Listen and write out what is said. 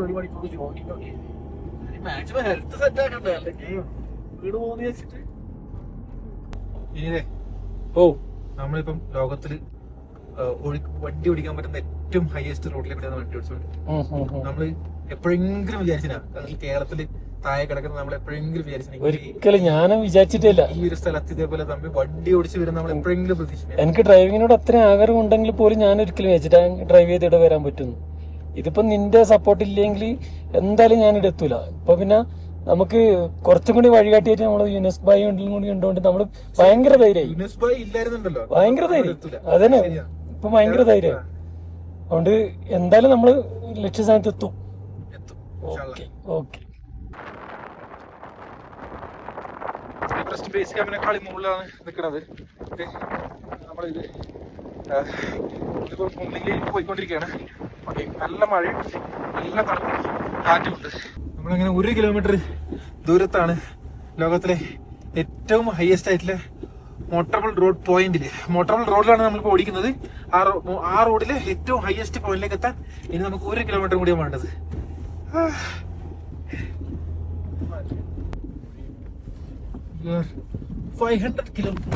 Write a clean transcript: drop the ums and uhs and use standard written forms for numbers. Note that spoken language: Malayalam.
ഒരു മണിക്കൂർ ജോഗിങ് ഒക്കെ മാക്സിമം ഹെൽത്ത് സെറ്റ് ആക്കണ്ടേ, അല്ലെങ്കിൽ വീട് പോകുന്ന വെച്ചിട്ട്. ഇനിയേ നമ്മളിപ്പം ലോകത്തില് വണ്ടി ഓടിക്കാൻ പറ്റുന്ന ഏറ്റവും ഹയസ്റ്റ് റോഡിലേക്കാണ് വണ്ടി ഓടിച്ചോണ്ട്. നമ്മള് എപ്പോഴെങ്കിലും വിചാരിച്ചാ കേരളത്തില് താഴെ കിടക്കുന്ന നമ്മൾ എപ്പോഴെങ്കിലും വിചാരിച്ചു? ഒരിക്കലും ഞാനും വിചാരിച്ചിട്ടില്ല ഈ ഒരു സ്ഥലത്ത് ഇതേപോലെ തമ്മിൽ വണ്ടി ഓടിച്ച് വരും നമ്മൾ എപ്പോഴെങ്കിലും പ്രതീക്ഷിച്ചു. എനിക്ക് ഡ്രൈവിങ്ങിനോട് അത്ര ആഗ്രഹം ഉണ്ടെങ്കിൽ പോലും ഞാൻ ഒരിക്കലും വിചാരിച്ചിട്ട് ഡ്രൈവ് ചെയ്തിട്ട് വരാൻ പറ്റുന്നു. ഇതിപ്പോ നിന്റെ സപ്പോർട്ട് ഇല്ലെങ്കിൽ എന്തായാലും ഞാനിവിടെ എത്തൂല. ഇപ്പൊ പിന്നെ നമുക്ക് കുറച്ചും കൂടി വഴികാട്ടിയായിട്ട് നമ്മള് യൂനസ് ഭായി കൂടി ഉണ്ടോണ്ട് നമ്മള് ഭയങ്കര ധൈര്യമായി. ഭയങ്കര ധൈര്യം അതന്നെ. ഇപ്പൊ ഭയങ്കര ധൈര്യമായി. അതുകൊണ്ട് എന്തായാലും നമ്മള് ലക്ഷ്യസ്ഥാനത്ത് എത്തും. Okay okay. ബേസ് ക്യാമ്പിനെക്കാളി മുകളിലാണ് നിൽക്കുന്നത്. നമ്മളിത് മുന്നിലേക്ക് പോയിക്കൊണ്ടിരിക്കുകയാണ്. ഓക്കെ, നല്ല മഴയും നല്ല തണുപ്പും കാറ്റുമുണ്ട്. നമ്മളങ്ങനെ 1 കിലോമീറ്റർ ദൂരത്താണ് ലോകത്തിലെ ഏറ്റവും ഹയസ്റ്റ് ആയിട്ടുള്ള മോട്ടറബിൾ റോഡ് പോയിന്റില്. മോട്ടറബിൾ റോഡിലാണ് നമ്മളിപ്പോൾ ഓടിക്കുന്നത്. ആ റോഡിലെ ഏറ്റവും ഹയസ്റ്റ് പോയിന്റിലേക്ക് എത്താൻ ഇനി നമുക്ക് 1 കിലോമീറ്റർ കൂടിയാണ് വേണ്ടത്. 500 കിലോമീറ്റർ.